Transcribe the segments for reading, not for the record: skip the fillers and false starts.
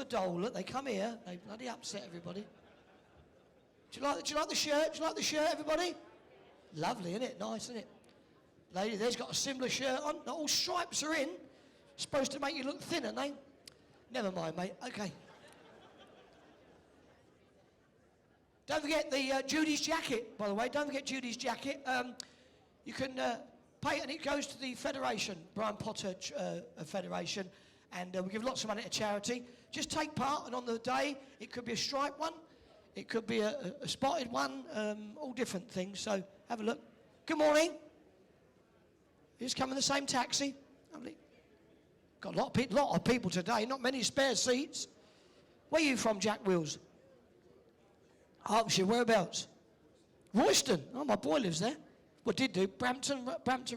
dole. Look, they come here. They bloody upset everybody. Do you like the shirt? Do you like the shirt, everybody? Lovely, isn't it? Nice, isn't it? Lady there's got a similar shirt on. Not all stripes are in. Supposed to make you look thinner, no? Never mind, mate. Okay. Don't forget the Judy's jacket, by the way. Don't forget Judy's jacket. You can pay it, and it goes to the Federation, Brian Potter Federation, and we give lots of money to charity. Just take part, and on the day, it could be a striped one, it could be a spotted one, all different things. So have a look. Good morning. You just come in the same taxi. Lovely. Got a lot of people today. Not many spare seats. Where are you from, Jack Wills? Hertfordshire. Whereabouts? Royston. Oh, my boy lives there. What did do? Brampton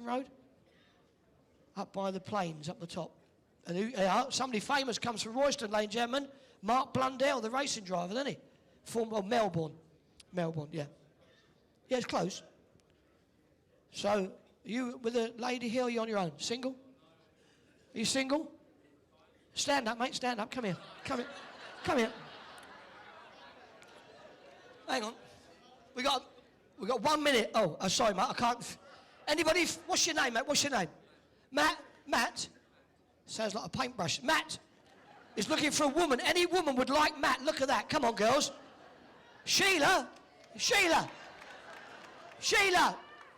Road. Up by the plains, up the top. And somebody famous comes from Royston, ladies and gentlemen. Mark Blundell, the racing driver, isn't he? Melbourne. Melbourne, yeah. Yeah, it's close. So, you with a lady here, or you on your own? Single? Are you single? Stand up, mate, stand up. Come here. Come here. Come here. Hang on. We got 1 minute. Oh, sorry, mate, I can't. Anybody, what's your name, mate? What's your name? Matt? Sounds like a paintbrush. Matt is looking for a woman. Any woman would like Matt. Look at that. Come on, girls. Sheila.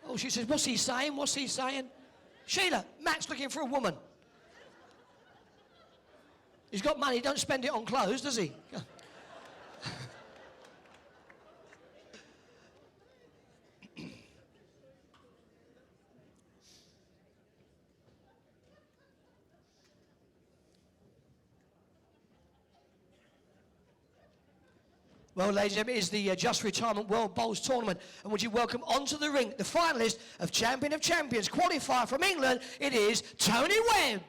Oh, she says, what's he saying? Sheila, Matt's looking for a woman. He's got money, don't spend it on clothes, does he? Well, ladies and gentlemen, it is the Just Retirement World Bowls Tournament. And would you welcome onto the ring the finalist of Champion of Champions, qualifier from England, it is Tony Webb.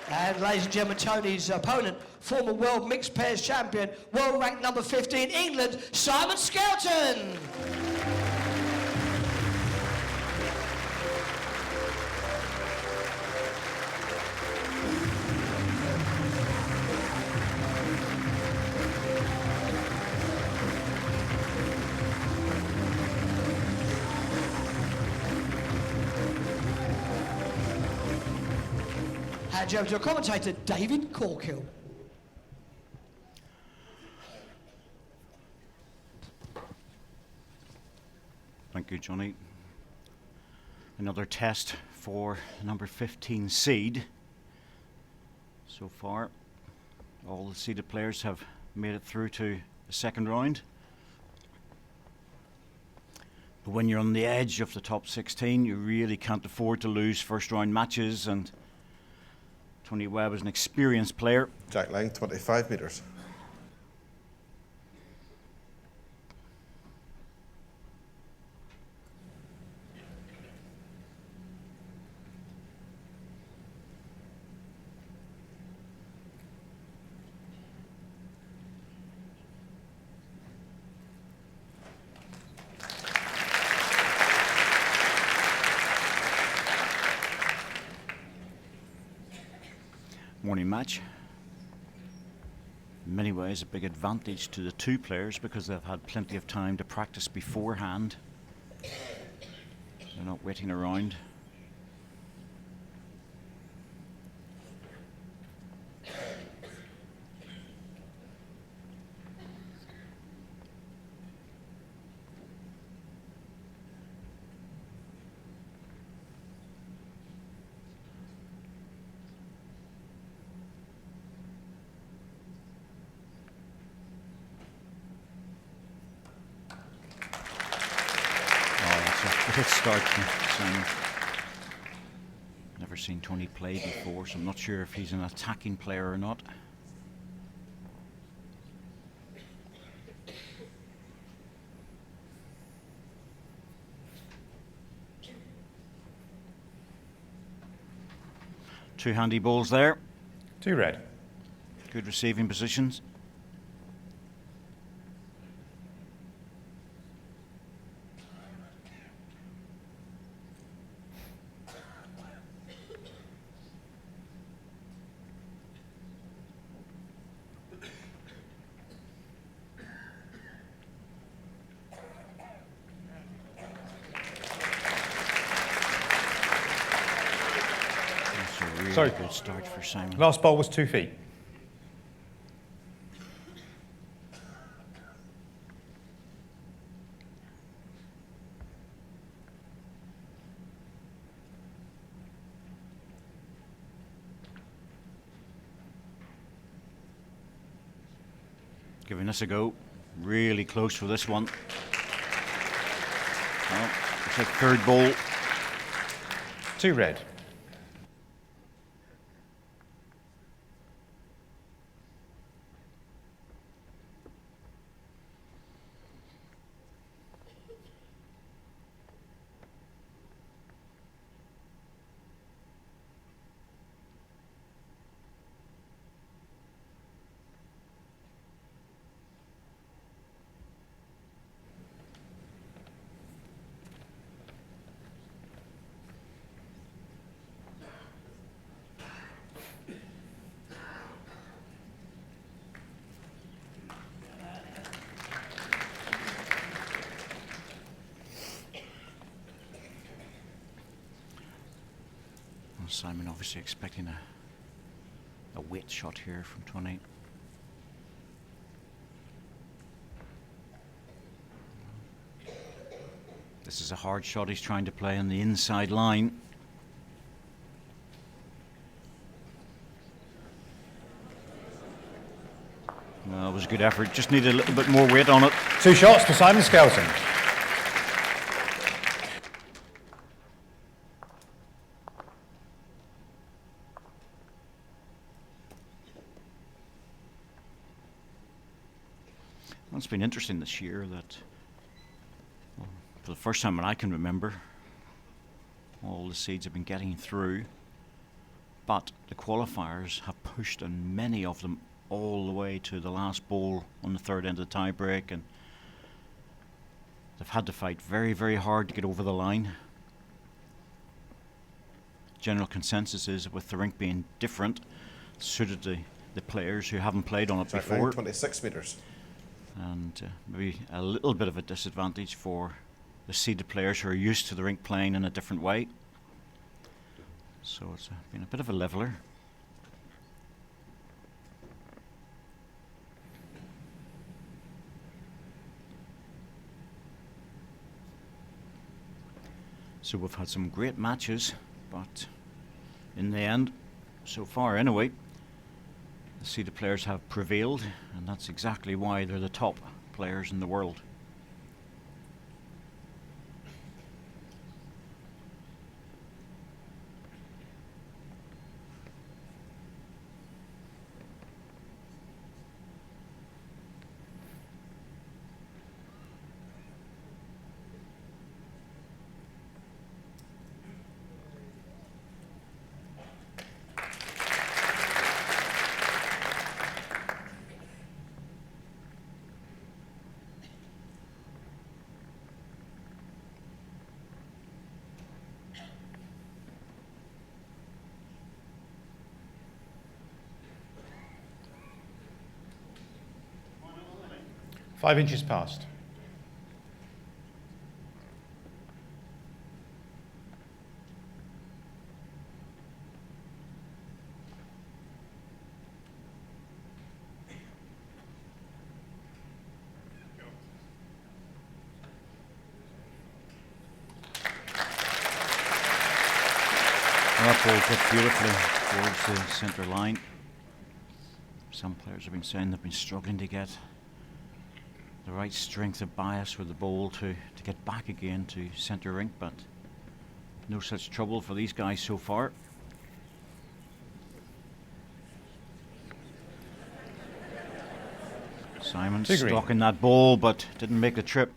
And ladies and gentlemen, Tony's opponent, former world mixed pairs champion, world ranked number 15, England, Simon Skelton. Hand you over to your commentator, David Corkill. Thank you, Johnny. Another test for number 15 seed. So far, all the seeded players have made it through to the second round. But when you're on the edge of the top 16, you really can't afford to lose first round matches, and Tony Webb is an experienced player. Jack Lang, 25 metres. Morning match. In many ways a big advantage to the two players because they've had plenty of time to practice beforehand. They're not waiting around. Good start. Never seen Tony play before, so I'm not sure if he's an attacking player or not. Two handy balls there. 2 red. Good receiving positions. That's a really Sorry. good start for Simon. Last ball was 2 feet. Giving this a go. Really close for this one. Well, it's a third ball. 2 red. Well, Simon obviously expecting a weight shot here from 28. This is a hard shot he's trying to play on the inside line. Well, it was a good effort, just needed a little bit more weight on it. 2 shots to Simon Skelton. Well, it's been interesting this year that, well, for the first time that I can remember, all the seeds have been getting through, but the qualifiers have pushed, and many of them all the way to the last ball on the third end of the tie break, and they've had to fight very, very hard to get over the line. General consensus is, with the rink being different, it suited the players who haven't played on it It's before, around 26 metres. and maybe a little bit of a disadvantage for the seeded players who are used to the rink playing in a different way. So it's been a bit of a leveler. So we've had some great matches, but in the end, so far anyway, the seeded players have prevailed, and that's exactly why they're the top players in the world. Five inches past. That ball hit beautifully towards the centre line. Some players have been saying they've been struggling to get the right strength of bias with the ball to get back again to centre rink, but no such trouble for these guys so far. Simon Two green. stalking that ball, but didn't make the trip.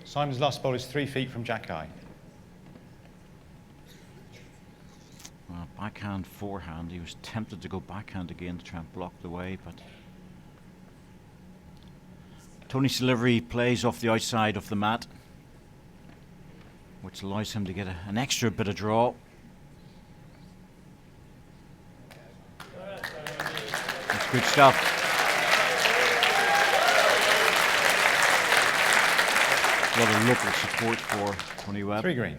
Simon's last ball is 3 feet from Jack High. backhand, forehand. He was tempted to go backhand again to try and block the way, but Tony's delivery plays off the outside of the mat, which allows him to get an extra bit of draw. That's good stuff. A lot of local support for Tony Webb. 3 green.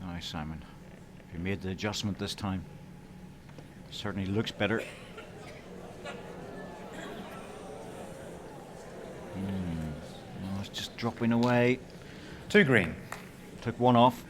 Nice, Simon. He made the adjustment this time. Certainly looks better. Oh, it's just dropping away. 2 green. Took one off.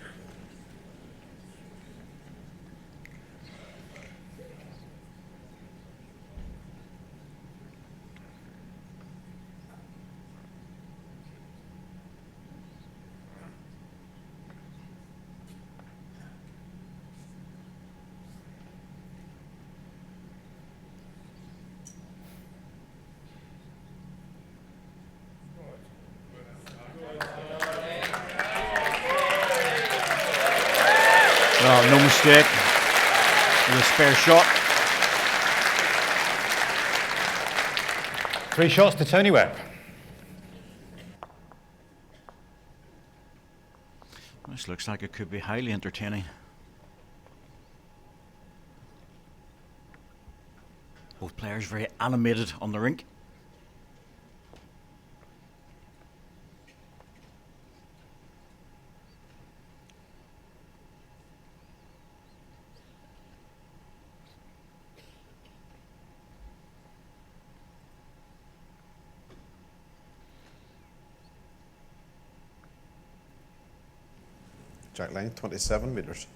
Oh, no mistake. With a spare shot. 3 shots to Tony Webb. This looks like it could be highly entertaining. Both players very animated on the rink. Jack line, 27 metres.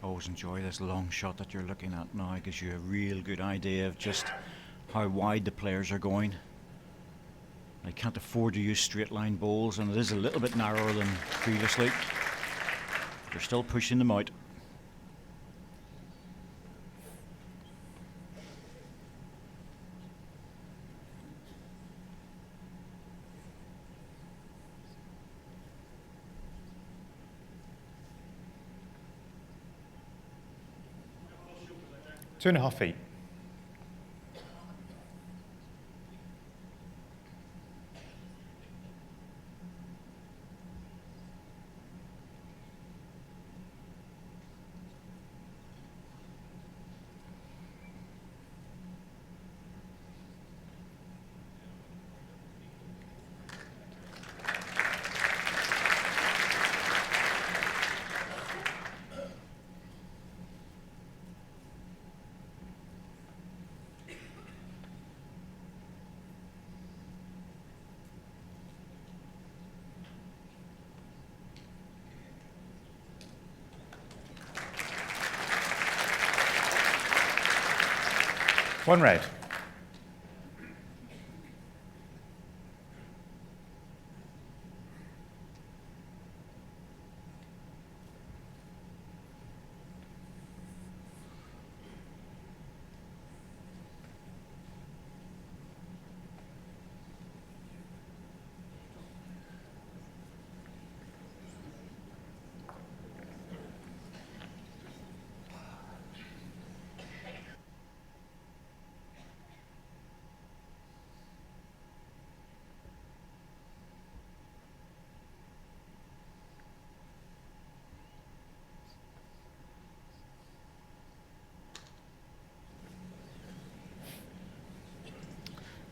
Always enjoy this long shot that you're looking at now. It gives you a real good idea of just how wide the players are going. They can't afford to use straight line bowls, and it is a little bit narrower than previously. They're still pushing them out. Two and a half feet. One red.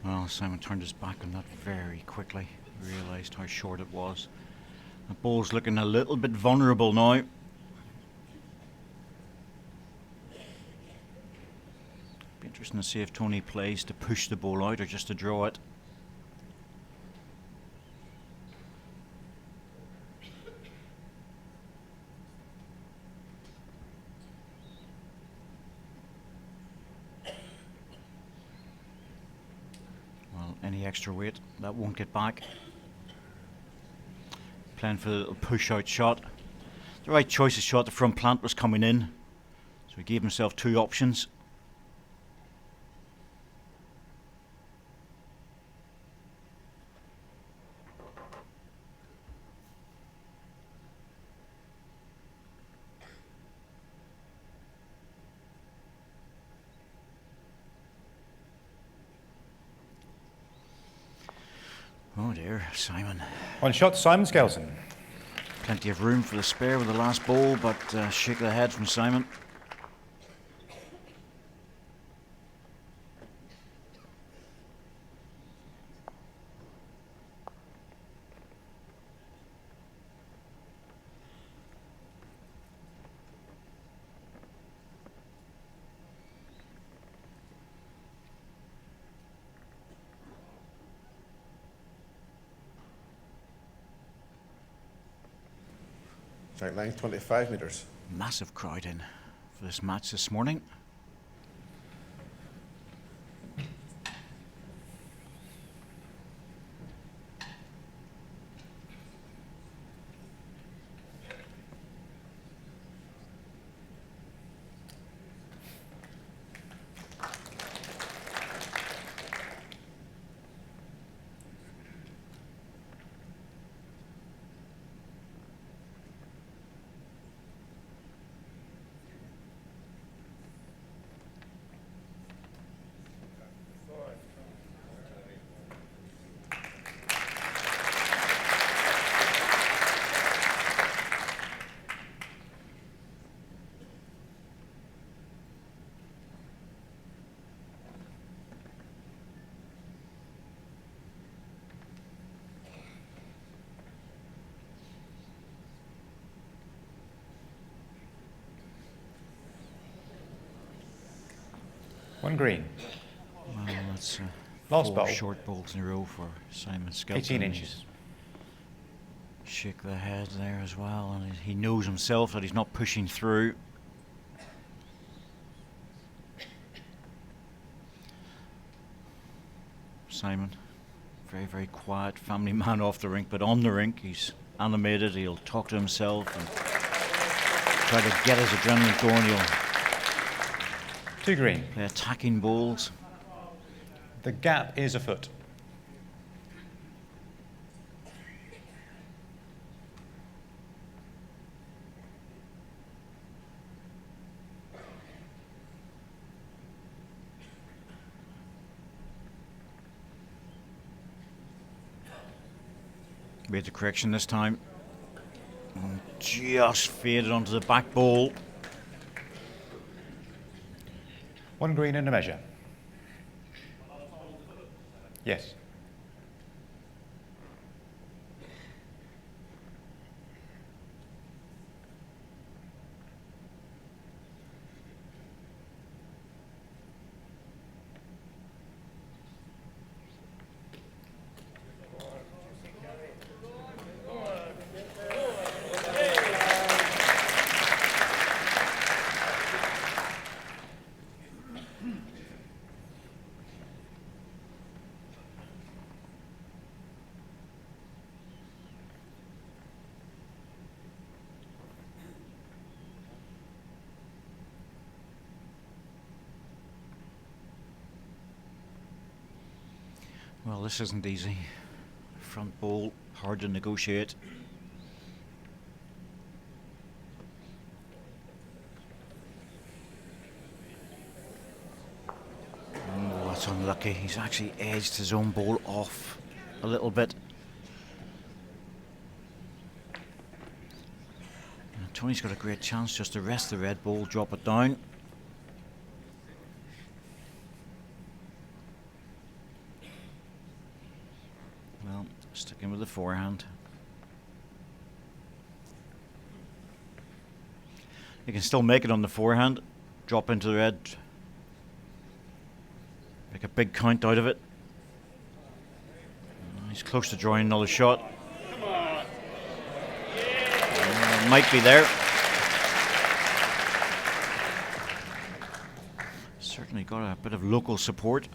Well, Simon turned his back on that very quickly. Realised how short it was. The ball's looking a little bit vulnerable now. Be interesting to see if Tony plays to push the ball out or just to draw it. any extra weight. That won't get back. Playing for the little push-out shot. The right choice of shot. The front plant was coming in, so he gave himself two options. Oh dear, Simon. One shot, Simon Skelton. Plenty of room for the spare with the last ball, but shake of the head from Simon. Strike line 25 metres. Massive crowd in for this match this morning. One green. Well, that's Last four ball. short balls in a row for Simon Skelton. 18 inches. Shake the head there as well, and he knows himself that he's not pushing through. Simon, very, very quiet family man off the rink, but on the rink he's animated. He'll talk to himself and try to get his adrenaline going. He'll Two green. play attacking balls. The gap is a foot. Made the correction this time. And just faded onto the back ball. One green and a measure. Yes. Well, this isn't easy. Front ball, hard to negotiate. Oh, that's unlucky. He's actually edged his own ball off a little bit. And Tony's got a great chance just to rest the red ball, drop it down. Well, sticking with the forehand. You can still make it on the forehand, drop into the red, make a big count out of it. He's close to drawing another shot. Might be there. Certainly got a bit of local support.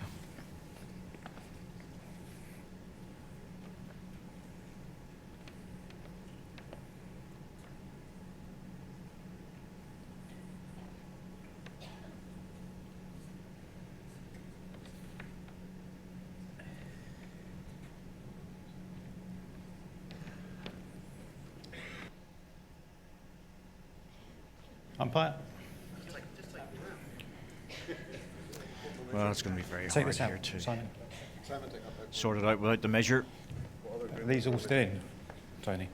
Umpire, Well, it's going to be very take hard this here out. to Simon. sort it out without the measure. Are these all still in, Tony?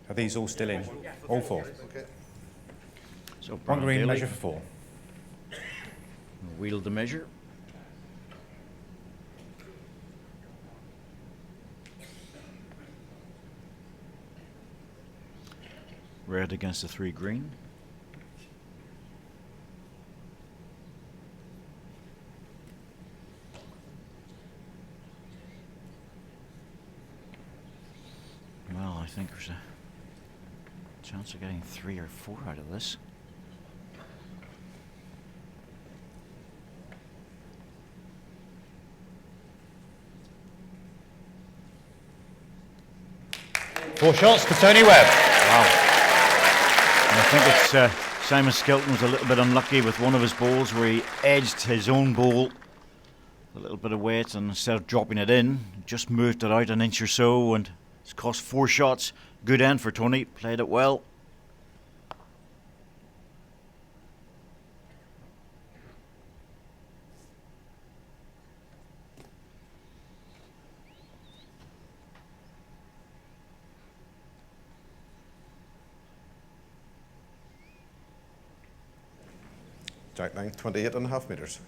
Are these all still in? All 4. Okay. So One Brian green, Bailey measure for 4. will wield the measure. Red against the 3 green. Well, I think there's a chance of getting 3 or 4 out of this. Four shots to Tony Webb. Wow. And I think it's Simon Skelton was a little bit unlucky with one of his bowls where he edged his own bowl a little bit of weight, and instead of dropping it in, just moved it out an inch or so, and it's cost 4 shots. Good end for Tony, played it well. Jack 9, 28.5 metres.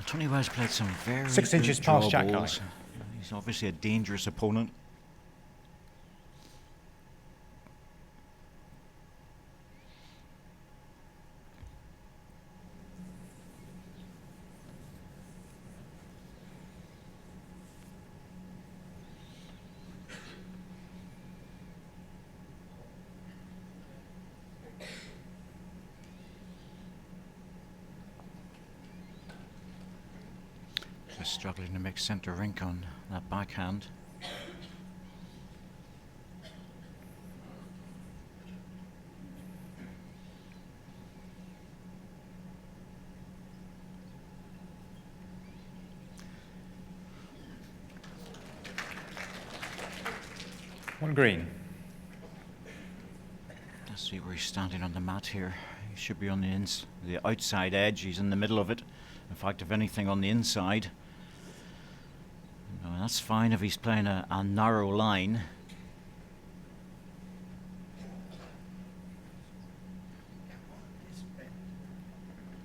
Tony Webb's played some very 6 good inches past draw Jack balls. line. He's obviously a dangerous opponent. Just struggling to make centre rink on that backhand. One green. Let's see where he's standing on the mat here. He should be on the outside edge. He's in the middle of it. In fact, if anything, on the inside. No, that's fine if he's playing a narrow line.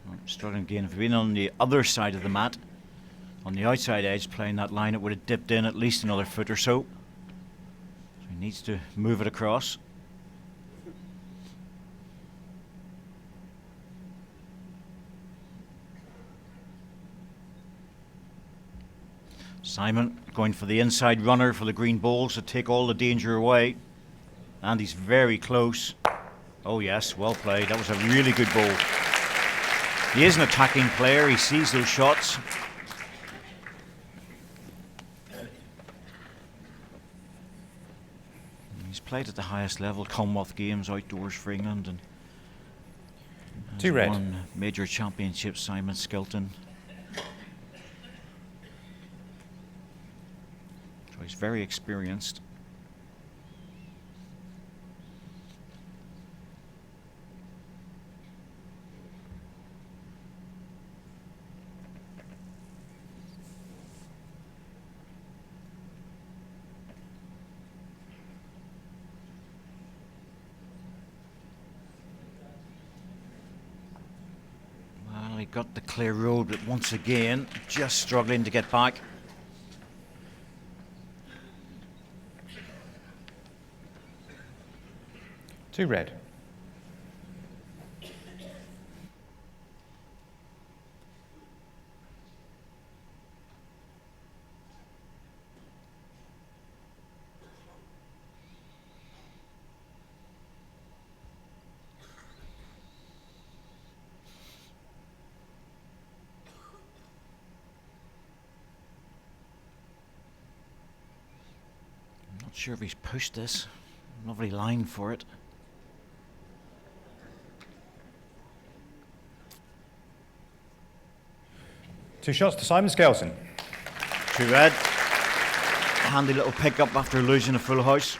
Oh, struggling again. If he'd been on the other side of the mat, on the outside edge, playing that line, it would have dipped in at least another foot or so. So he needs to move it across. Simon going for the inside runner for the green balls to take all the danger away. And he's very close. Oh yes, well played. That was a really good ball. He is an attacking player. He sees those shots. He's played at the highest level, Commonwealth Games, outdoors for England, and has 2 red. won major championships, Simon Skelton. So he's very experienced. Well, he got the clear road, but once again, just struggling to get back. 2 red. Not sure if he's pushed this. Lovely line for it. Two shots to Simon Skelton. 2 red. Handy little pickup after losing a full house.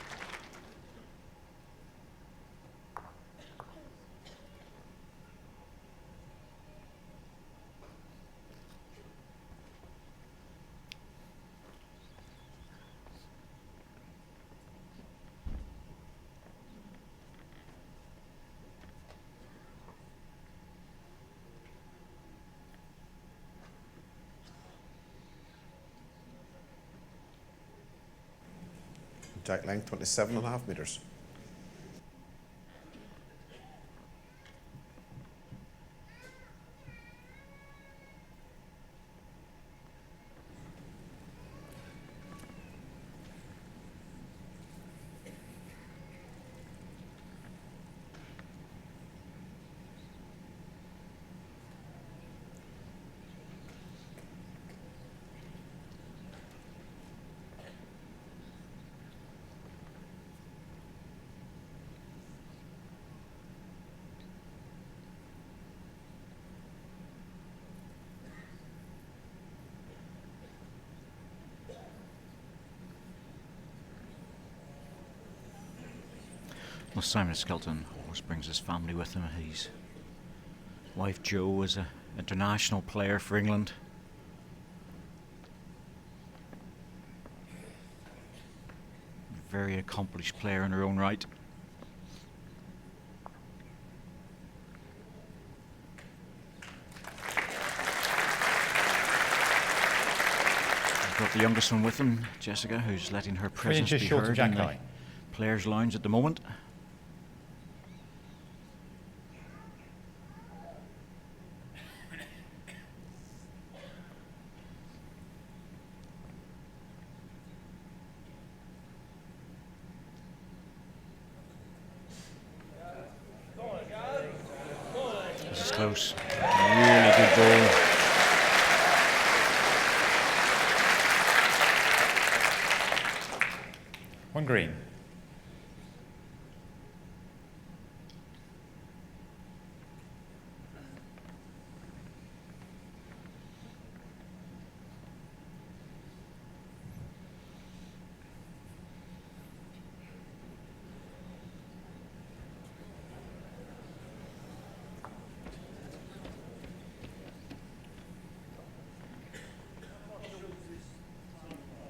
Jack length 27.5 metres. Well, Simon Skelton always brings his family with him. His wife Jo is an international player for England. Very accomplished player in her own right. We've got the youngest one with him, Jessica, who's letting her 3 presence inches be short of heard Jack in the High. players' lounge at the moment. This is close. Really good ball. One green.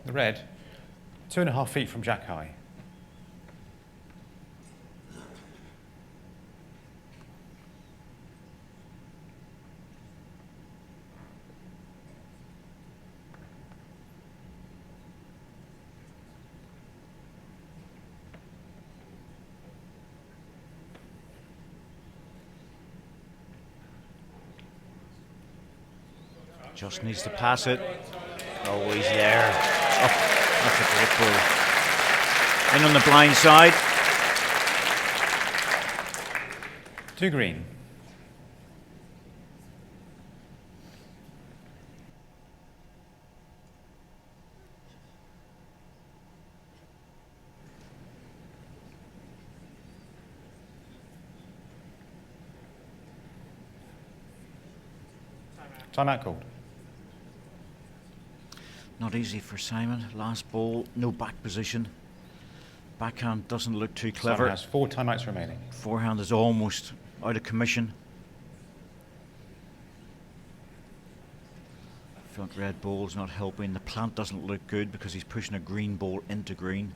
The red, 2.5 feet from Jack High. Just needs to pass it. Oh, he's there. Oh, that's a great ball. In on the blind side. 2 green. Timeout called. Not easy for Simon. Last ball, no back position. Backhand doesn't look too clever. Simon has 4 timeouts remaining. Forehand is almost out of commission. Front red ball's not helping. The plant doesn't look good because he's pushing a green ball into green.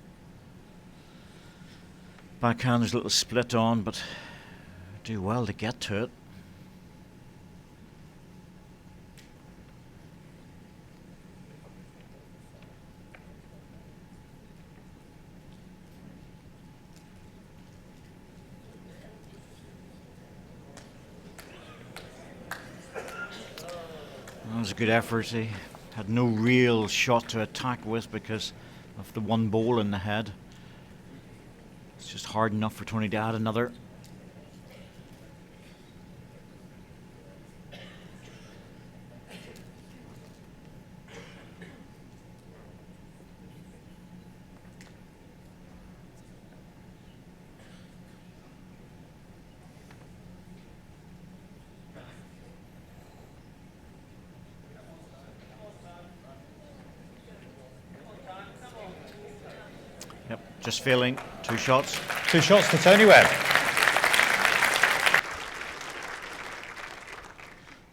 Backhand is a little split on, but do well to get to it. a good effort. He had no real shot to attack with because of the one ball in the head. It's just hard enough for Tony to add another. Yep, just failing. 2 shots. 2 shots to Tony Webb.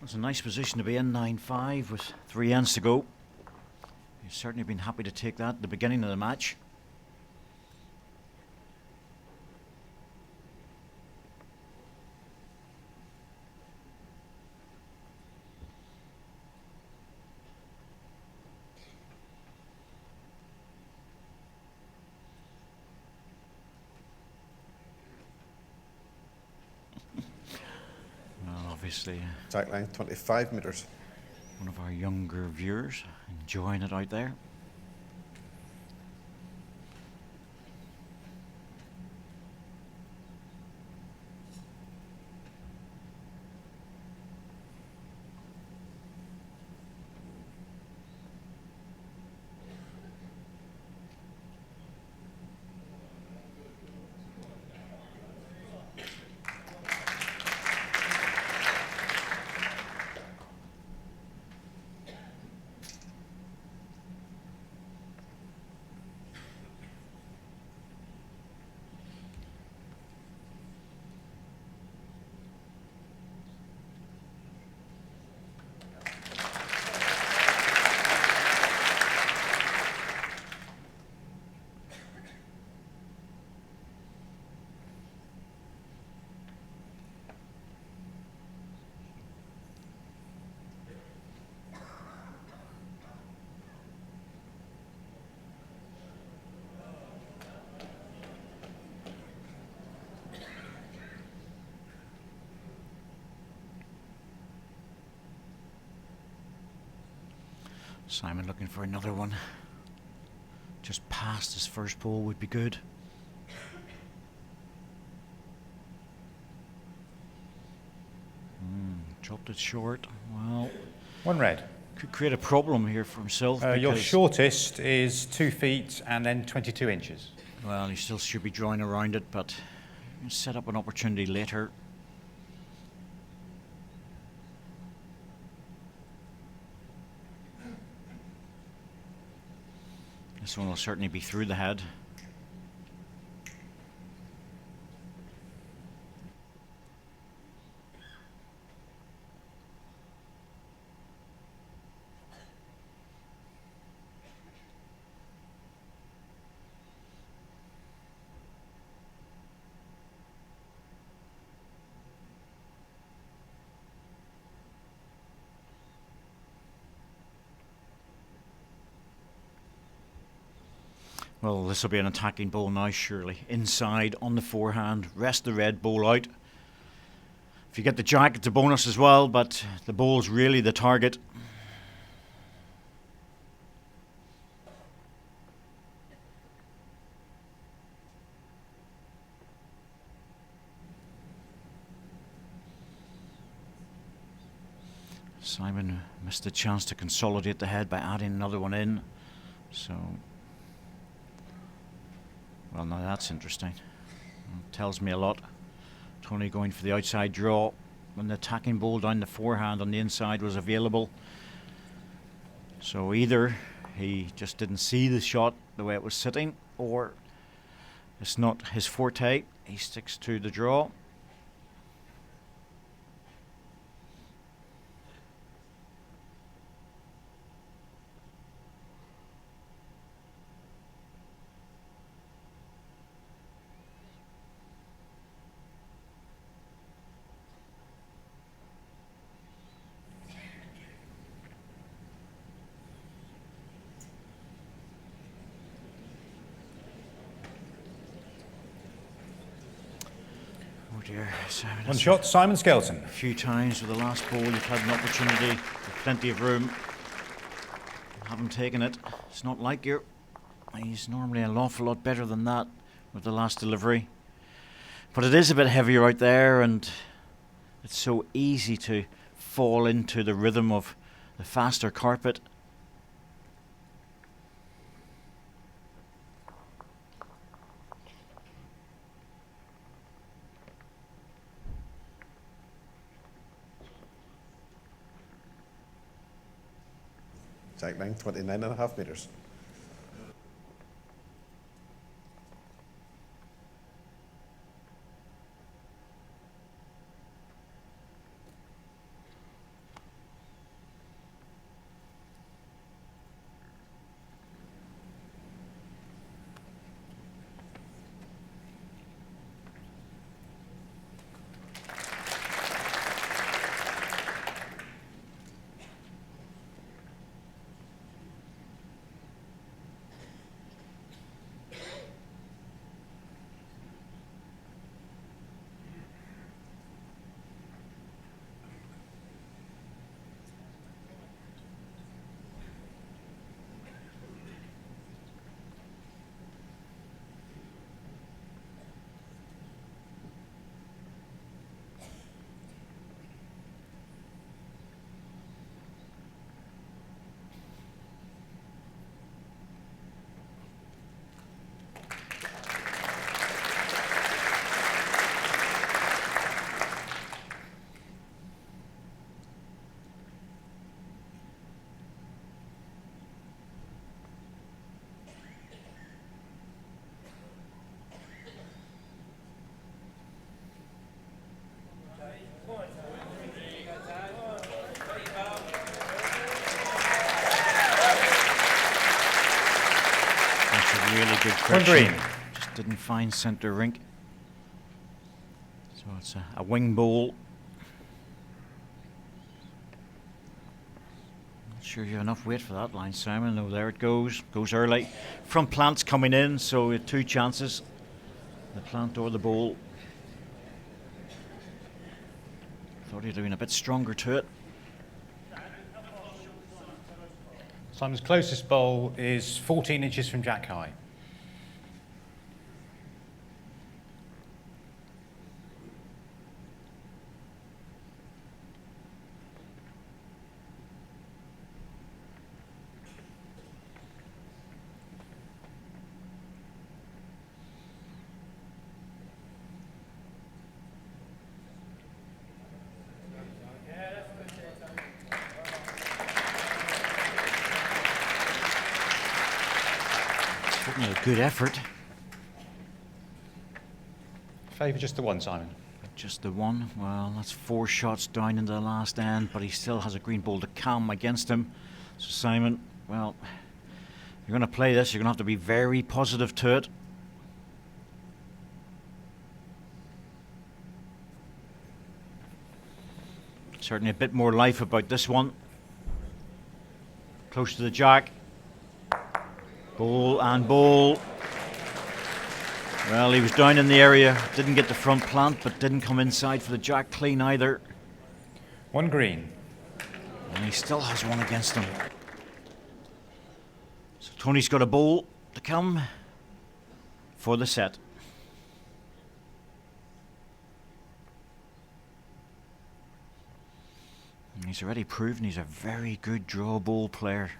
That's a nice position to be in, 9-5 with 3 ends to go. He's certainly been happy to take that at the beginning of the match. Well, obviously, Attack length 25 metres. one of our younger viewers enjoying it out there. Simon looking for another one. Just past his first ball would be good. Dropped it short. Well, 1 red. could create a problem here for himself. Your because- shortest is 2 feet and then 22 inches. Well, he still should be drawing around it, but set up an opportunity later. This one will certainly be through the head. Well, this will be an attacking ball now, surely. Inside, on the forehand, rest the red ball out. If you get the jack, it's a bonus as well, but the ball's really the target. Simon missed the chance to consolidate the head by adding another one in. So... well, now that's interesting. Tells me a lot. Tony going for the outside draw when the attacking ball down the forehand on the inside was available. So either he just didn't see the shot the way it was sitting, or it's not his forte. He sticks to the draw. dear, Simon. One that's shot, Simon Skelton. A few times with the last ball you've had an opportunity, with plenty of room. Haven't taken it. It's not like you. He's normally an awful lot better than that with the last delivery. But it is a bit heavier out there, and it's so easy to fall into the rhythm of the faster carpet. Jack nine, 29.5 metres. Really good One correction. green. Just didn't find centre rink. So it's a wing ball. Not sure you have enough weight for that line, Simon. Oh, there it goes. Goes early. Front plant's coming in, so we have two chances. The plant or the ball. Thought he'd have been a bit stronger to it. Simon's closest bowl is 14 inches from jack high. Certainly a good effort. Favour just the one, Simon. Just the one. Well, that's 4 shots down into the last end, but he still has a green ball to come against him. So Simon, well, if you're going to play this, you're going to have to be very positive to it. Certainly a bit more life about this one. Close to the jack. Ball and ball. Well, he was down in the area, didn't get the front plant, but didn't come inside for the jack clean either. One green. And he still has one against him. So Tony's got a ball to come for the set. And he's already proven he's a very good draw ball player.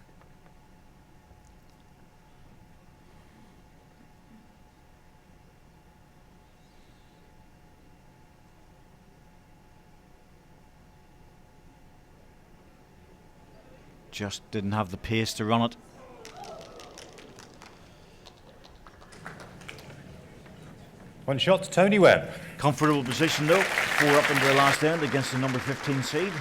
Just didn't have the pace to run it. One shot to Tony Webb. Comfortable position though, 4 up into the last end against the number 15 seed.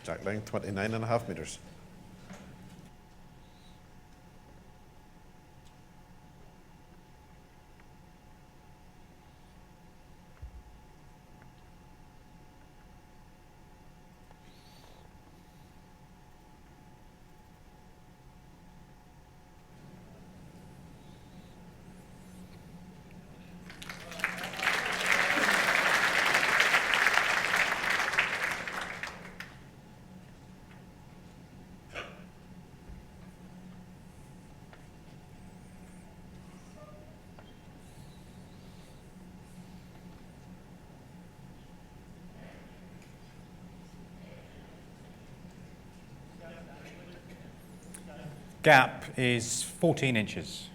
Jack line 29.5 metres. Gap is 14 inches.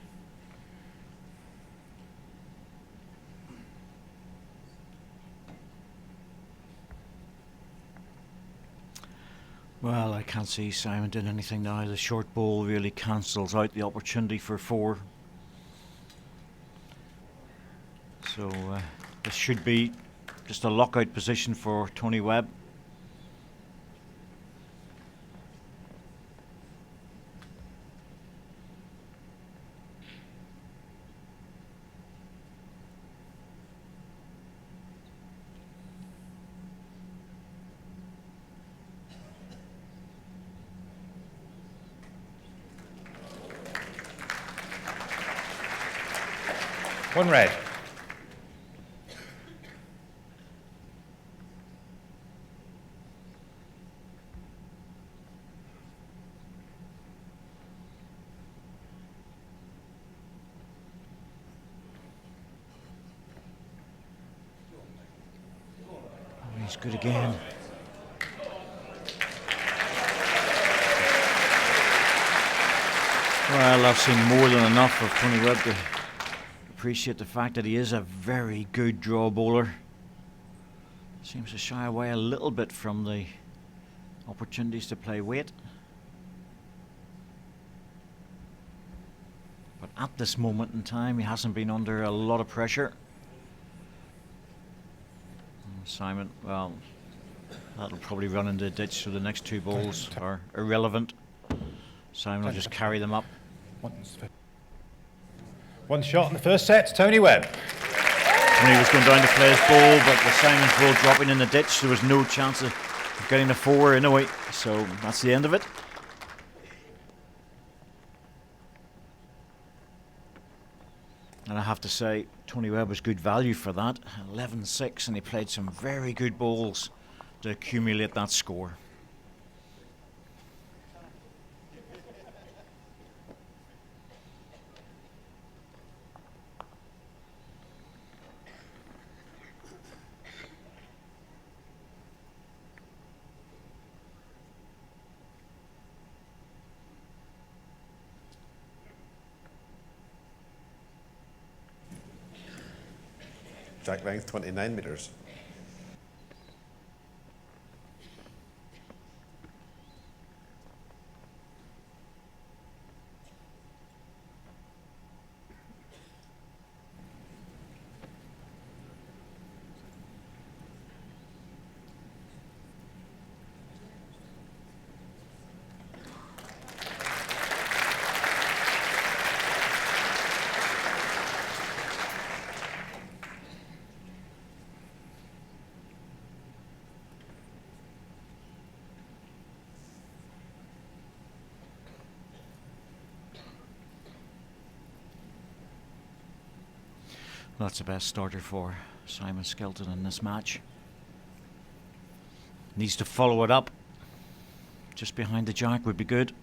Well, I can't see Simon doing anything now. The short ball really cancels out the opportunity for 4. So this should be just a lockout position for Tony Webb. One red. He's good again. Well, I've seen more than enough of Tony Webb to appreciate the fact that he is a very good draw bowler. Seems to shy away a little bit from the opportunities to play weight. But at this moment in time, he hasn't been under a lot of pressure. Simon, well, that'll probably run into the ditch, so the next 2 balls are irrelevant. Simon will just carry them up. One shot in the first set, Tony Webb. Tony was going down to play his ball, but with Simon's ball dropping in the ditch, there was no chance of getting the 4 anyway, so that's the end of it. And I have to say, Tony Webb was good value for that. 11-6, and he played some very good balls to accumulate that score. Jack length 29 metres. That's the best starter for Simon Skelton in this match. Needs to follow it up. Just behind the jack would be good.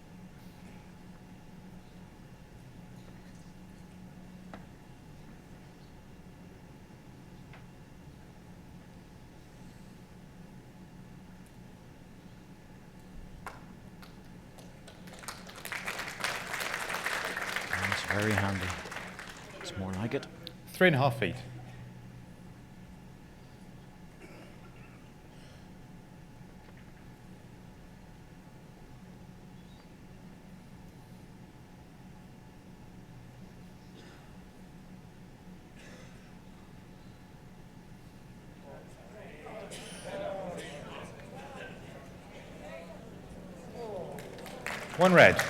That's very handy. It's more like it. 3.5 feet. 1 red.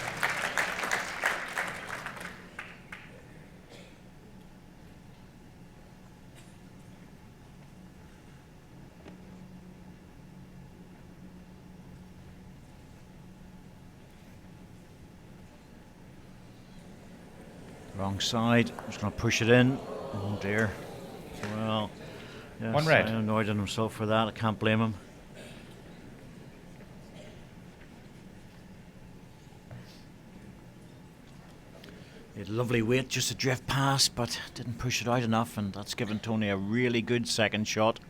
Wrong side. Just going to push it in. Oh dear. Well, yes, 1 red. I annoyed at himself for that. I can't blame him. He had lovely weight just to drift past, but didn't push it out enough, and that's given Tony a really good second shot.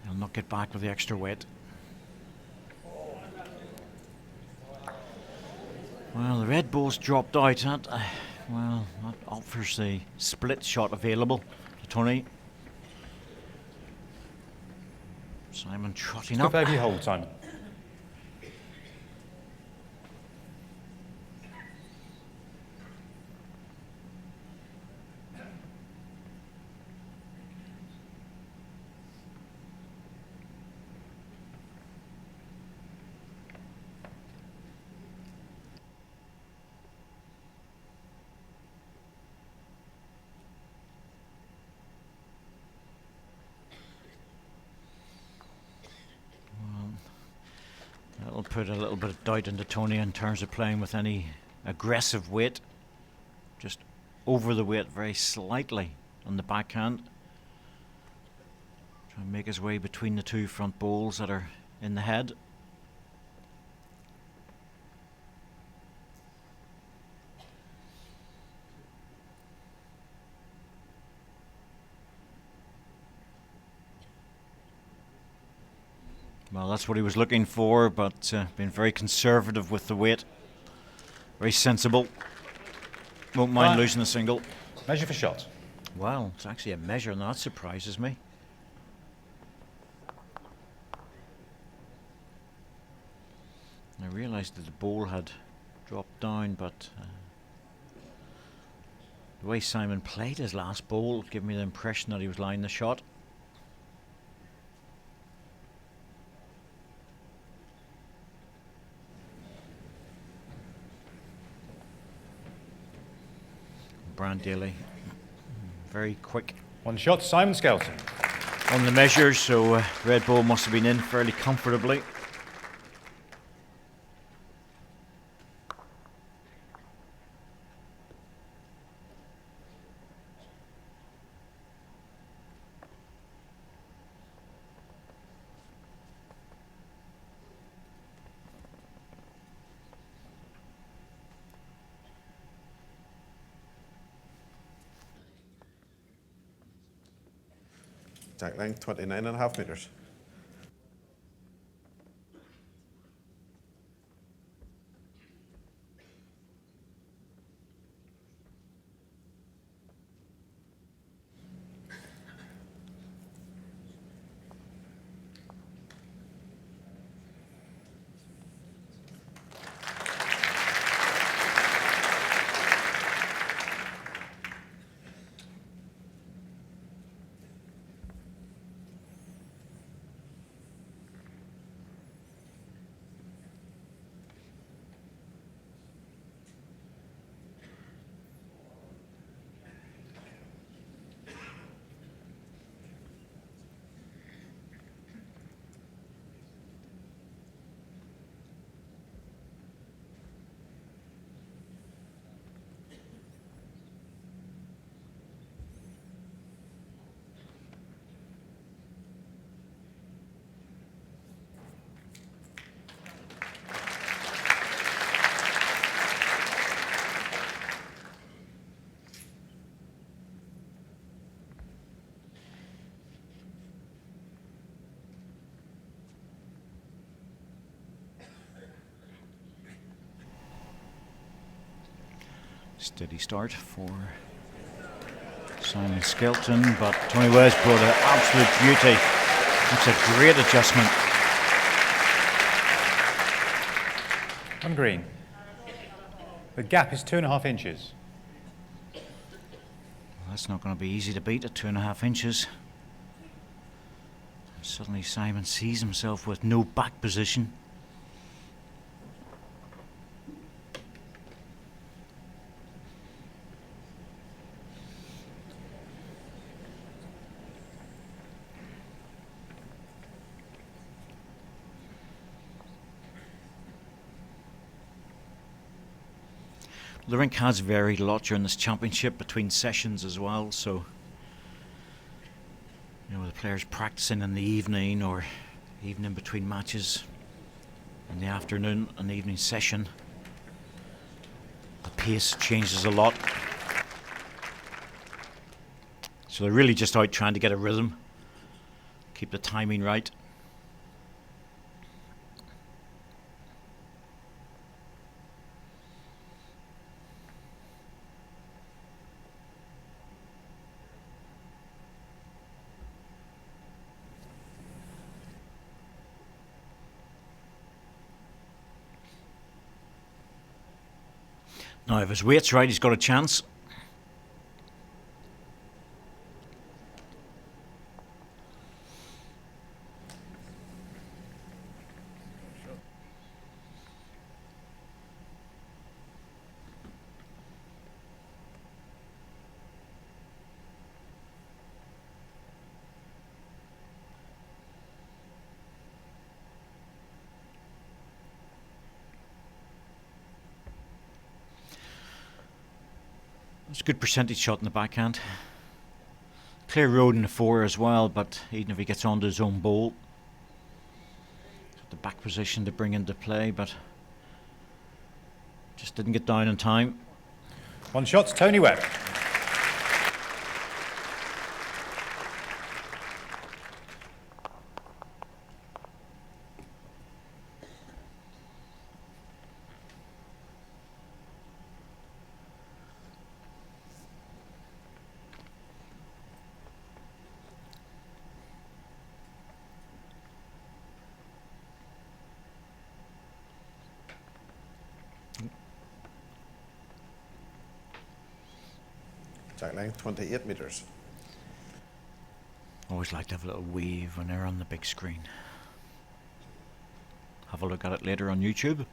He'll not get back with the extra weight. Well, the red ball's dropped out. That, well, that offers the split shot available to Tony. Simon trotting Good up. baby hold, Simon. That'll put a little bit of doubt into Tony in terms of playing with any aggressive weight. Just over the weight very slightly on the backhand. Try and make his way between the two front bowls that are in the head. Well, that's what he was looking for, but been very conservative with the weight. Very sensible. Won't mind losing a single. Measure for shot. Well, it's actually a measure, and that surprises me. I realised that the ball had dropped down, but the way Simon played his last ball gave me the impression that he was lining the shot. Brand Daly, very quick 1 shot, Simon Skelton. on the measures, so red ball must have been in fairly comfortably. Jack length 29.5 metres. Steady start for Simon Skelton, but Tony West brought an absolute beauty. That's a great adjustment. On green. The gap is 2.5 inches. That's not going to be easy to beat at 2.5 inches. Suddenly Simon sees himself with no back position. The rink has varied a lot during this championship between sessions as well, so the players practicing in the evening or even in between matches in the afternoon and evening session. The pace changes a lot, so they're really just out trying to get a rhythm, keep the timing right. Now, if his weight's right, he's got a chance. It's a good percentage shot in the backhand. Clear road in the 4 as well, but even if he gets onto his own bowl, the back position to bring into play, but just didn't get down in time. 1 shot's Tony Webb. Jack length 28 metres. Always like to have a little wave when they're on the big screen. Have a look at it later on YouTube.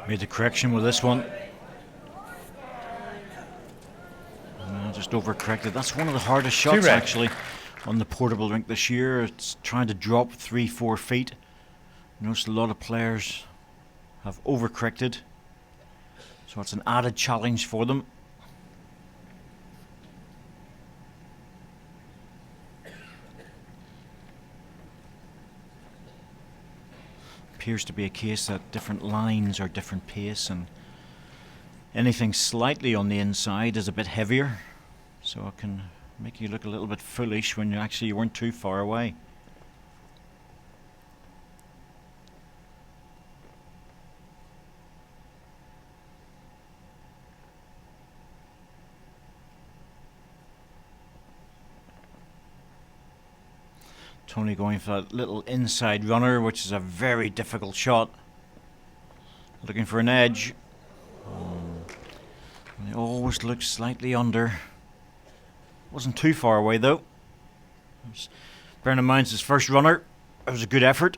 Made the correction with this one. Just overcorrected. That's one of the hardest shots actually on the portable rink this year. It's trying to drop 3-4 feet. Notice a lot of players have overcorrected, so it's an added challenge for them. Appears to be a case that different lines are different pace, and Anything slightly on the inside is a bit heavier, so it can make you look a little bit foolish when you weren't too far away. Tony going for that little inside runner, which is a very difficult shot. Looking for an edge. He always looks slightly under. Wasn't too far away though. Bearing in mind it's his first runner, it was a good effort.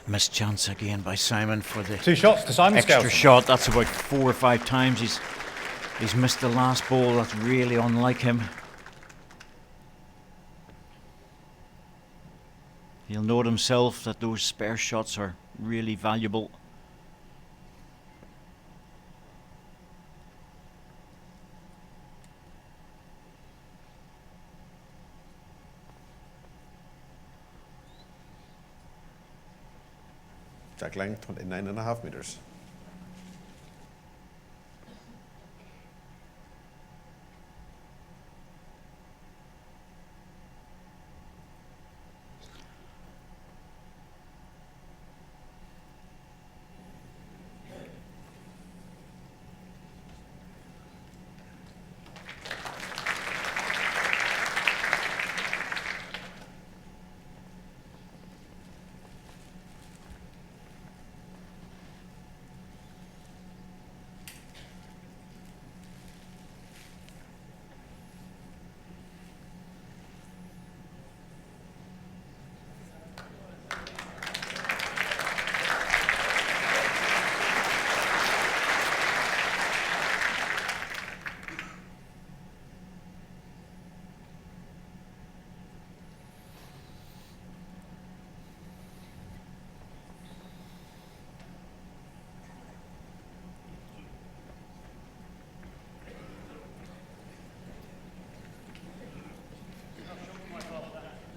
Missed chance again by Simon for the 2 shots to Simon extra Skelton. shot. That's about 4 or 5 times he's missed the last ball. That's really unlike him. He'll know it himself that those spare shots are really valuable. Jack Lang, 29.5 meters.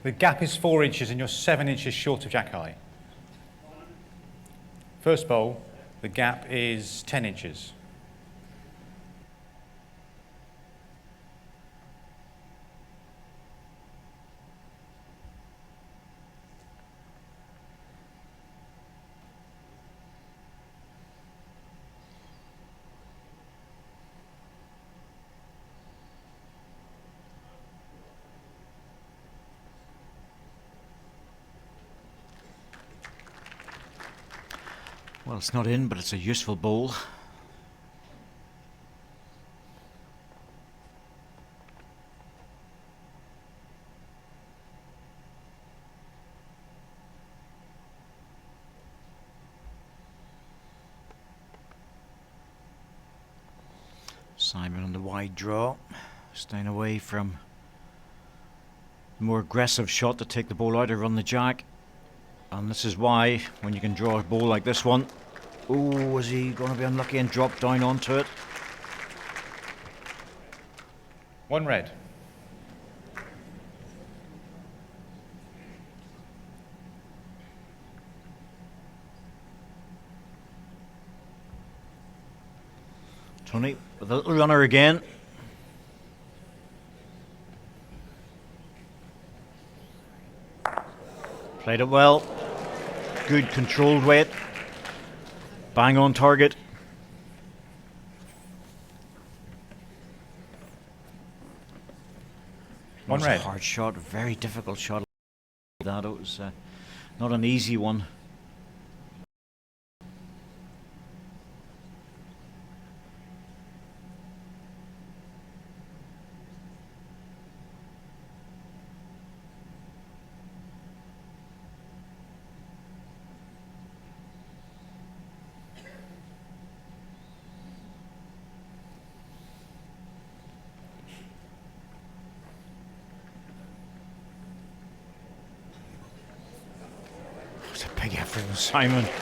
The gap is 4 inches and you're 7 inches short of Jack High. First bowl, the gap is 10 inches. Well, it's not in, but it's a useful bowl. Simon on the wide draw, staying away from the more aggressive shot to take the ball out or run the jack. And this is why, when you can draw a ball like this one, oh, is he going to be unlucky and drop down onto it? 1 red. Tony with a little runner again. Played it well. Good controlled weight. Bang on target. One That was a red. hard shot, very difficult shot. That it was not an easy one. It's a big effort from Simon. Oh,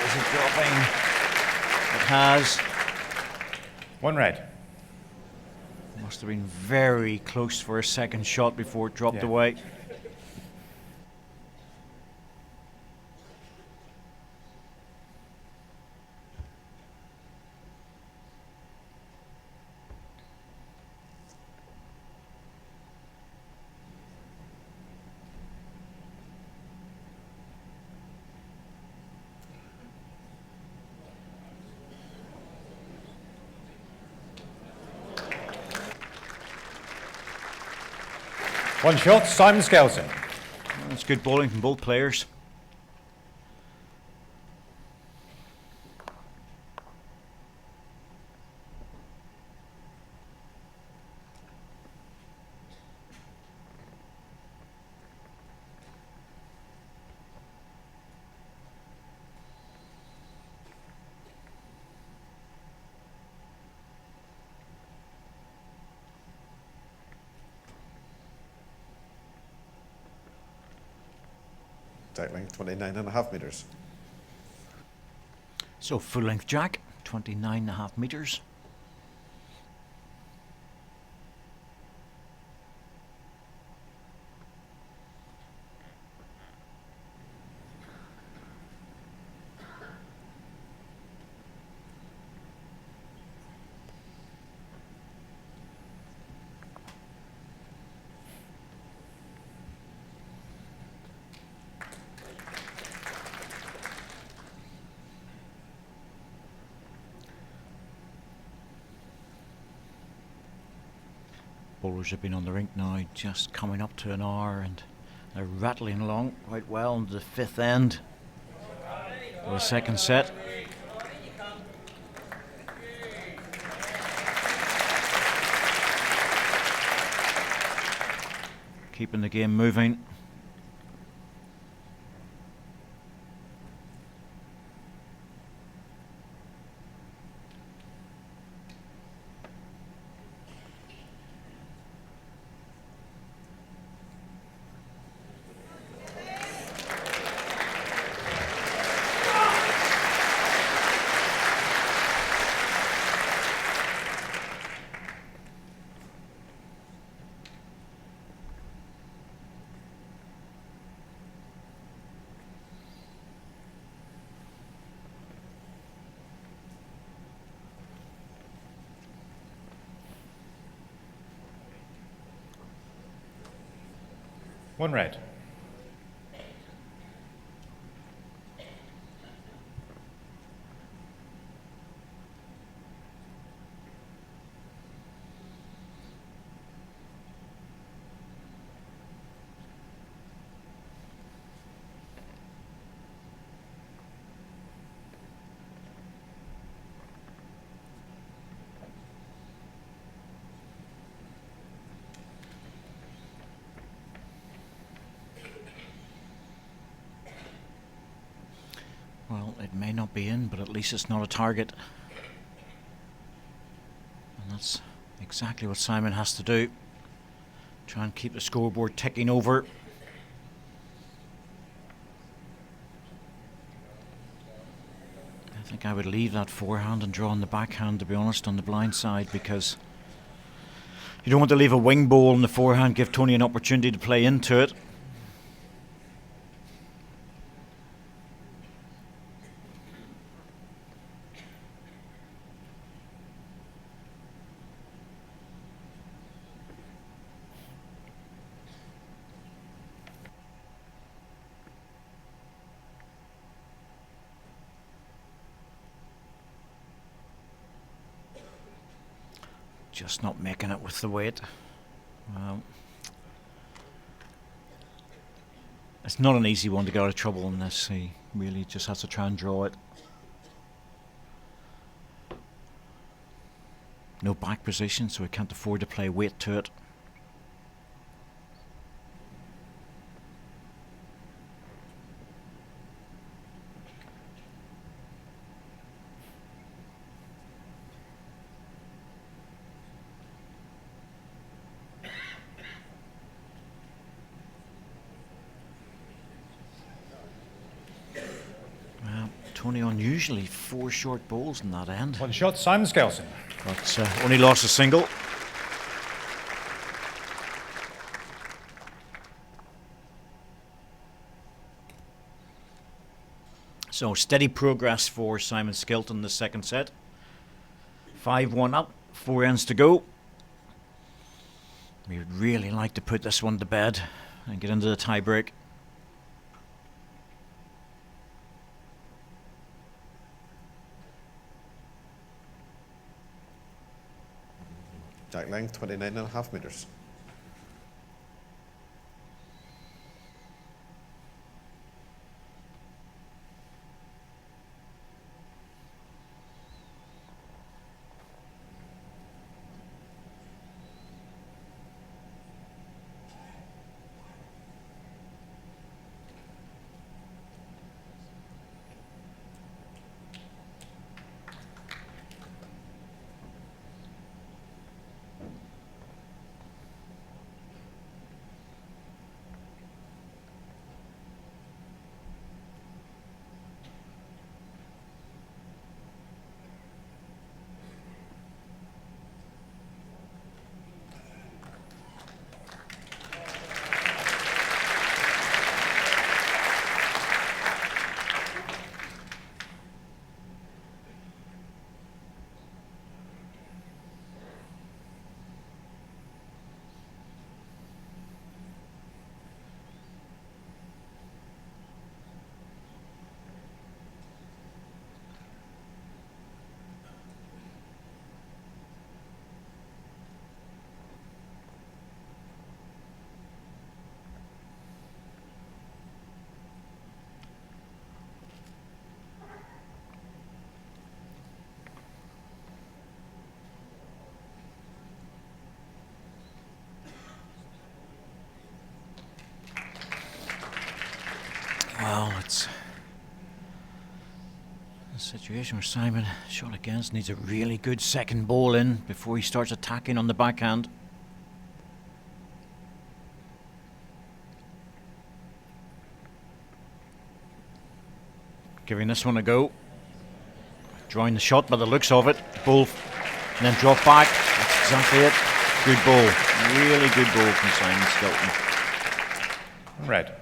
is it dropping? It has. 1 red. Must have been very close for a second shot before it dropped Yeah. away. One shot, Simon Skelton. That's good bowling from both players. Deck length 29.5 metres. So full length jack, 29.5 metres. Bowlers have been on the rink now just coming up to an hour, and they're rattling along quite well into the fifth end of the second set. Keeping the game moving. One red. Well, it may not be in, but at least it's not a target. And that's exactly what Simon has to do. Try and keep the scoreboard ticking over. I think I would leave that forehand and draw on the backhand, to be honest, on the blind side, because you don't want to leave a wing ball on the forehand, give Tony an opportunity to play into it. Just not making it with the weight. Well, it's not an easy one to get out of trouble in this. He really just has to try and draw it. No back position, so he can't afford to play weight to it. Tony, unusually 4 short bowls in that end, One shot, Simon Skelton. but only lost a single. So steady progress for Simon Skelton in the second set. 5-1 up, 4 ends to go. We would really like to put this one to bed and get into the tie break. Jack length 29.5 metres. Well, it's a situation where Simon, shot against, needs a really good second ball in before he starts attacking on the backhand. Giving this one a go. Drawing the shot by the looks of it. Ball and then drop back. That's exactly it. Good ball. Really good ball from Simon Skelton. Red.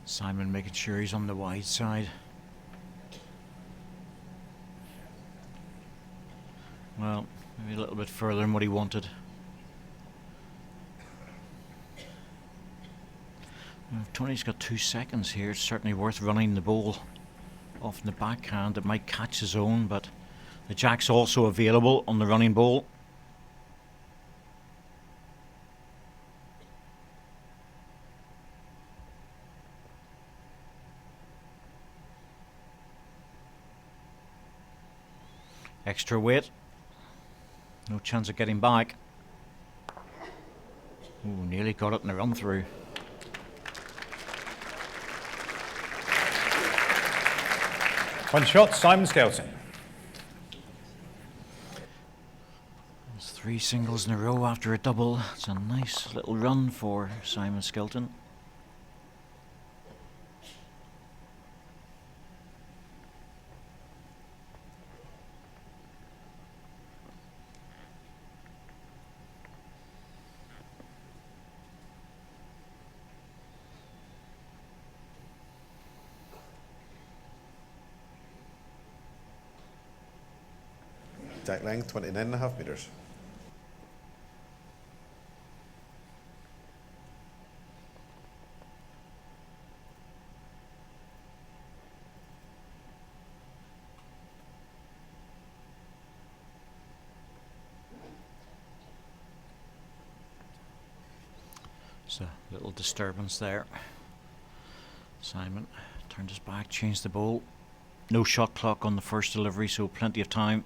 Simon making sure he's on the wide side. Well, maybe a little bit further than what he wanted. If Tony's got 2 seconds here, it's certainly worth running the ball off in the backhand. It might catch his own, but the jack's also available on the running ball. Extra weight. No chance of getting back. Ooh, nearly got it in the run through. One shot, Simon Skelton. There's 3 singles in a row after a double. It's a nice little run for Simon Skelton. Jack length 29.5 metres. There's a little disturbance there. Simon turned his back, changed the bowl. No shot clock on the first delivery, so plenty of time.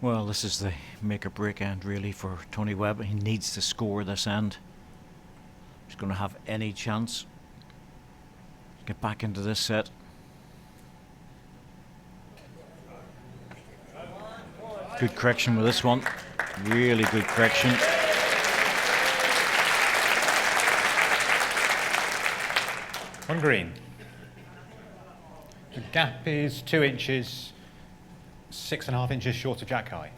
Well, this is the make or break end really for Tony Webb. He needs to score this end. He's going to have any chance to get back into this set. Good correction with this one. Really good correction. On green. The gap is 2 inches, 6.5 inches short of jack high.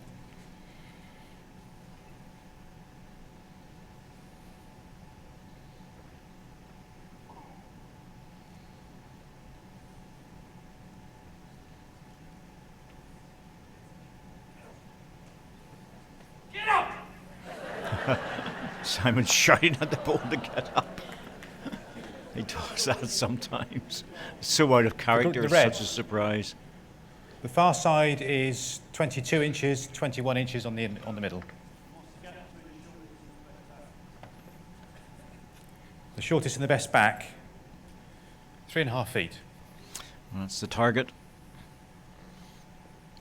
Simon's shouting at the ball to get up. He does that sometimes. So out of character, the it's red. such a surprise. The far side is 22 inches, 21 inches on the middle. The shortest and the best back, 3.5 feet. That's the target.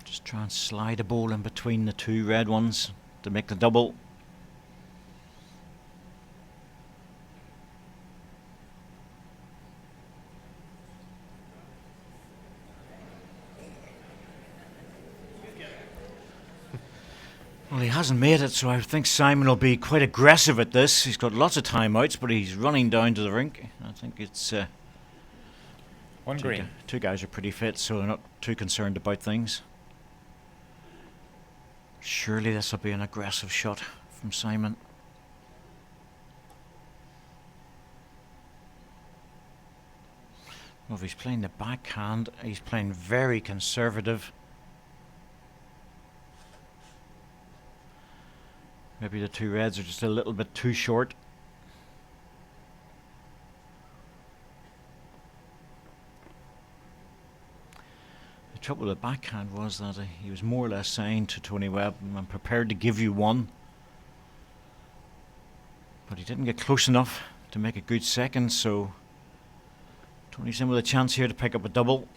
Just try and slide a ball in between the two red ones to make the double. Well, he hasn't made it, so I think Simon will be quite aggressive at this. He's got lots of timeouts, but he's running down to the rink. I think it's On green. two guys are pretty fit, so they're not too concerned about things. Surely this will be an aggressive shot from Simon. Well, if he's playing the backhand, he's playing very conservative. Maybe the two reds are just a little bit too short. The trouble with the backhand was that he was more or less saying to Tony Webb, I'm prepared to give you one. But he didn't get close enough to make a good second, so Tony's in with a chance here to pick up a double.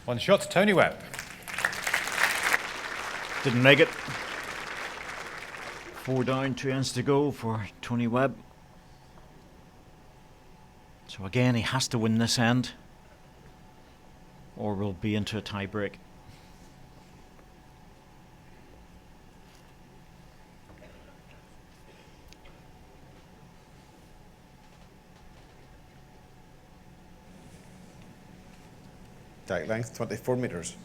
One shot, Tony Webb. Didn't make it. 4 down, 2 ends to go for Tony Webb. So again, he has to win this end, or we'll be into a tie break. Deck length 24 metres.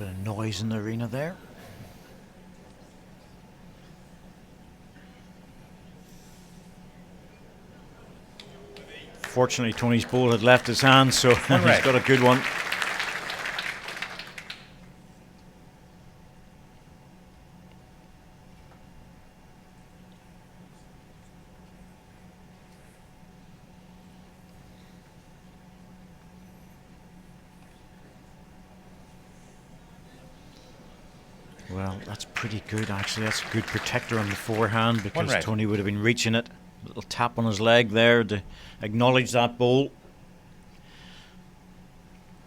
Bit of noise in the arena there. Fortunately, Tony's ball had left his hand, so he's red. got a good one. Well, that's pretty good actually. That's a good protector on the forehand because red. Tony would have been reaching it. A little tap on his leg there to acknowledge that ball.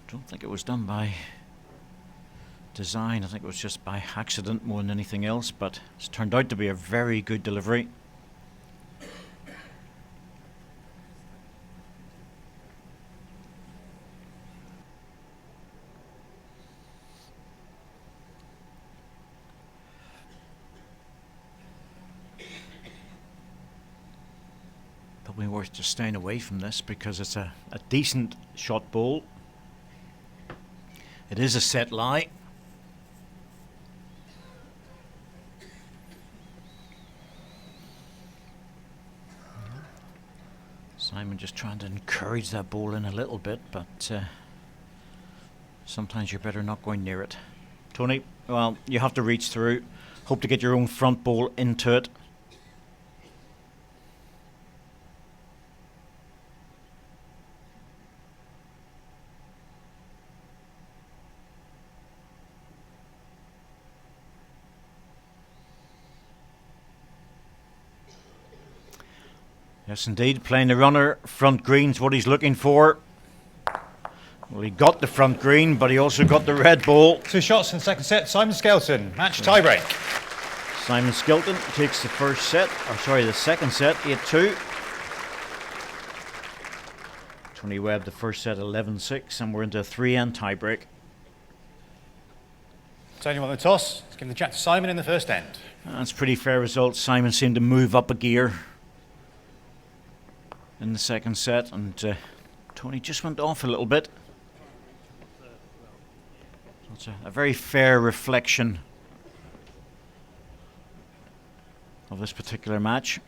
Don't think it was done by design. I think it was just by accident more than anything else, but it's turned out to be a very good delivery. Probably worth just staying away from this because it's a decent shot ball. It is a set lie. Simon just trying to encourage that ball in a little bit, but sometimes you're better not going near it. Tony, well, you have to reach through. Hope to get your own front ball into it. Yes, indeed, playing the runner, front green's what he's looking for. Well, he got the front green, but he also got the red ball. 2 shots in the second set. Simon Skelton, match tiebreak. Simon Skelton takes the the second set, 8-2. Tony Webb, the first set, 11-6, and we're into a 3-end tiebreak. Tony won the toss. Let's give the jack to Simon in the first end. That's a pretty fair result. Simon seemed to move up a gear in the second set, and Tony just went off a little bit. So it's a very fair reflection of this particular match.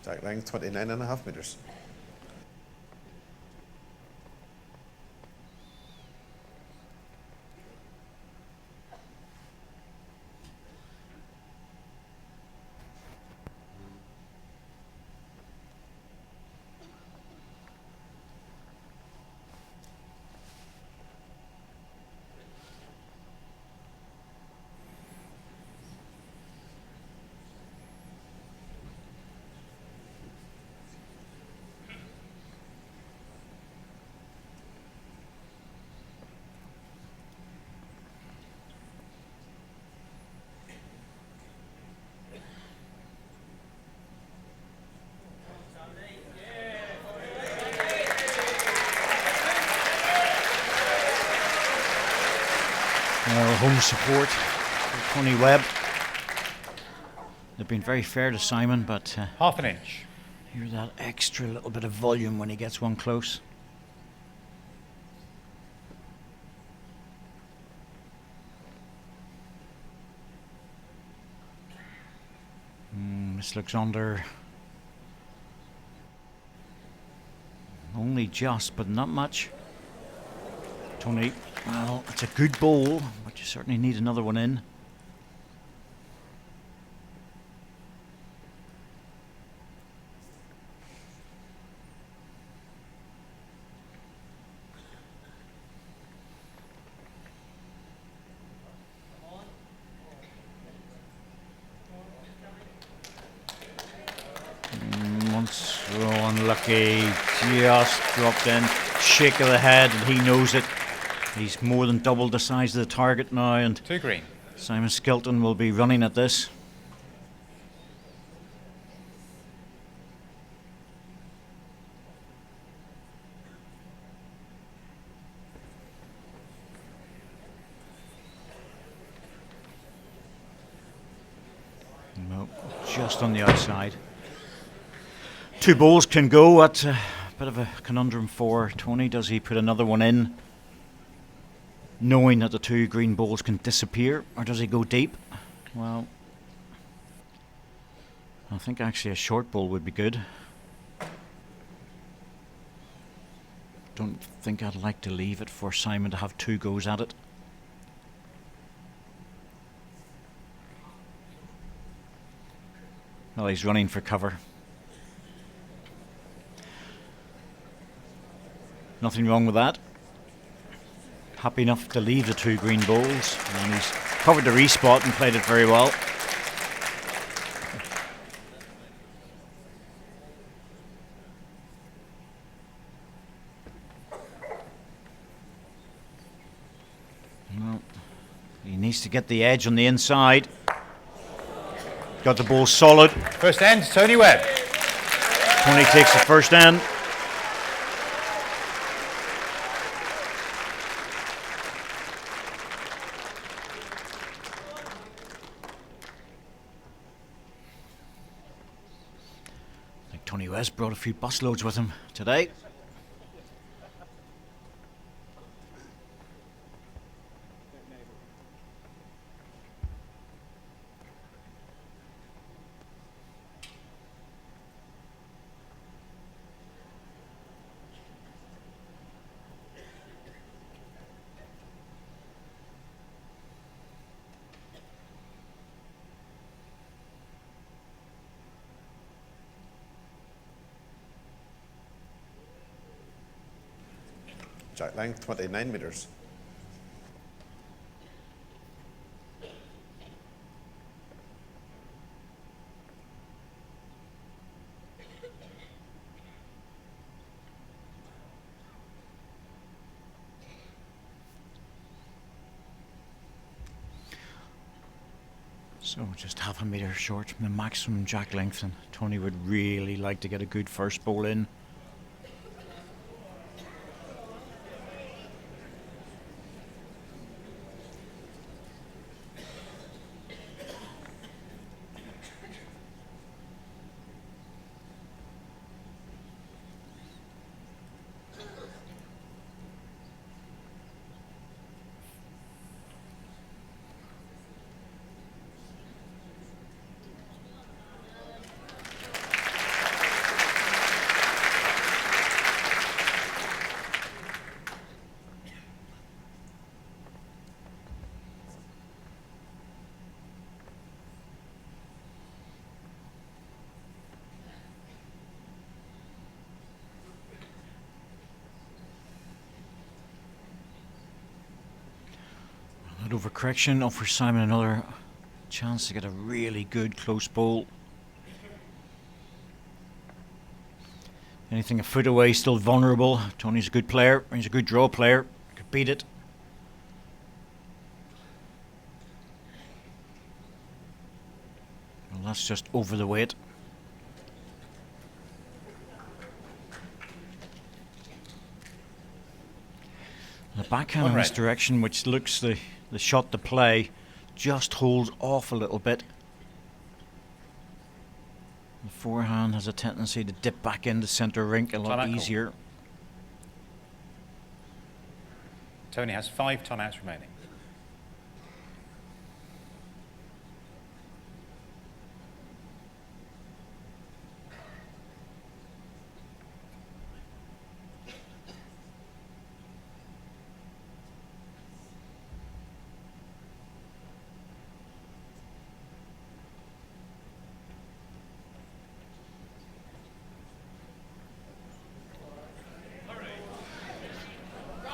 Jack length 29.5 metres. Home support for Tony Webb. They've been very fair to Simon, but Half an inch. hear that extra little bit of volume when he gets one close. Miss Alexander only just, but not much. Tony, well, it's a good ball, but you certainly need another one in. Once, oh, unlucky, just dropped in, shake of the head, and he knows it. He's more than doubled the size of the target now, and 2 green. Simon Skilton will be running at this. No, just on the outside. Two balls can go. At a bit of a conundrum for Tony. Does he put another one in, knowing that the two green balls can disappear, or does he go deep? Well, I think actually a short ball would be good. Don't think I'd like to leave it for Simon to have two goes at it. Well, he's running for cover. Nothing wrong with that. Happy enough to leave the two green balls, and he's covered the respot and played it very well. No, he needs to get the edge on the inside. Got the ball solid. First end, Tony Webb. Tony takes the first end. I think Tony West brought a few busloads with him today. Jack length 29 metres. So just half a metre short from the maximum jack length, and Tony would really like to get a good first ball in. That overcorrection offers Simon another chance to get a really good close ball. Anything a foot away, still vulnerable. Tony's a good player. He's a good draw player. Could beat it. Well, that's just over the weight. The backhand in this direction, which looks the shot to play, just holds off a little bit. The forehand has a tendency to dip back into centre rink a lot easier. Tony has 5 timeouts remaining.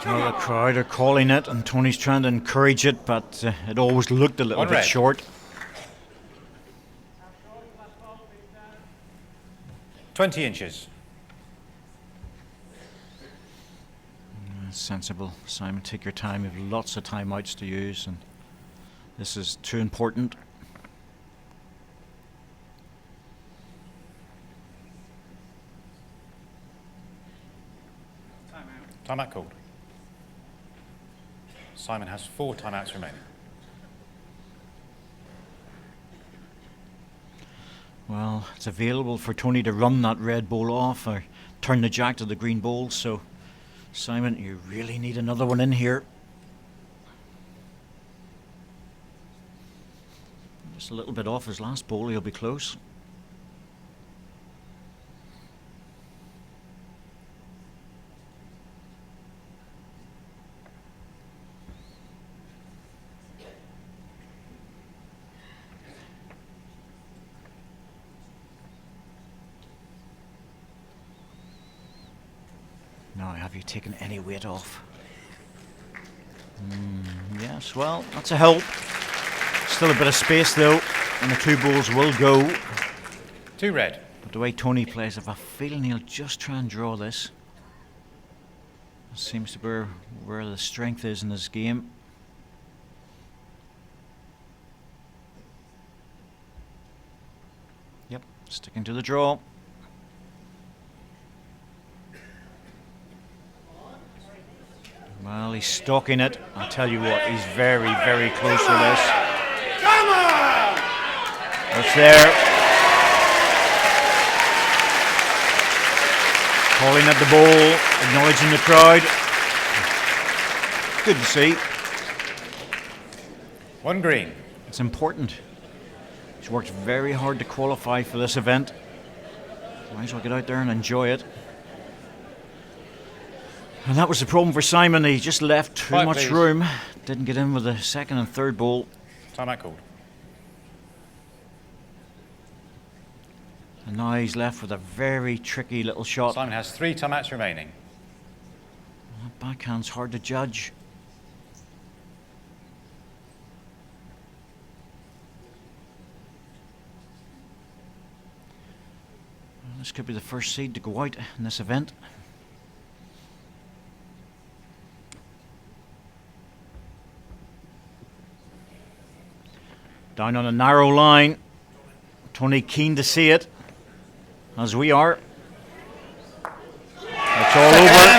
Well, the crowd are calling it, and Tony's trying to encourage it, but it always looked a little bit short. 20 inches. Sensible, Simon. Take your time. You have lots of timeouts to use, and This is too important. Timeout called. Simon has 4 timeouts remaining. Well, it's available for Tony to run that red ball off or turn the jack to the green ball, so Simon, you really need another one in here. Just a little bit off his last ball, he'll be close. Now, have you taken any weight off? Yes, well, that's a help. Still a bit of space though, and the 2 balls will go. 2 red. But the way Tony plays, I've a feeling he'll just try and draw this. Seems to be where the strength is in this game. Yep, sticking to the draw. Well, he's stalking it. I'll tell you what, he's very, very close to this. Come on! It's there. Calling at the ball, acknowledging the crowd. Good to see. 1 green. It's important. He's worked very hard to qualify for this event. Might as well get out there and enjoy it. And that was the problem for Simon. He just left too Right, much please. room. Didn't get in with the 2nd and 3rd ball. Timeout called. And now he's left with a very tricky little shot. Simon has 3 timeouts remaining. That backhand's hard to judge. Well, this could be the first seed to go out in this event. Down on a narrow line. Tony keen to see it, as we are. It's all over.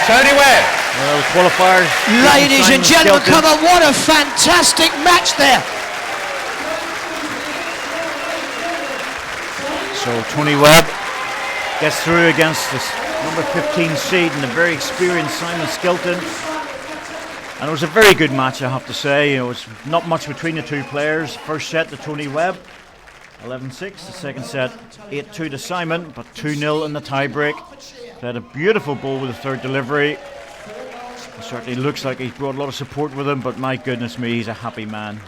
Tony Webb. Well, the qualifiers. Ladies and Simon gentlemen, Skelton. come on, what a fantastic match there. So Tony Webb gets through against this number 15 seed and the very experienced Simon Skelton. And it was a very good match, I have to say. It was not much between the 2 players. First set to Tony Webb, 11-6. The second set, 8-2 to Simon, but 2-0 in the tiebreak. Played a beautiful ball with the 3rd delivery. It certainly looks like he's brought a lot of support with him, but my goodness me, he's a happy man.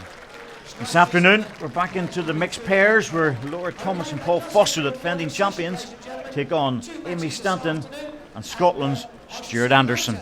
This afternoon, we're back into the mixed pairs where Laura Thomas and Paul Foster, the defending champions, take on Amy Stanton and Scotland's Stuart Anderson.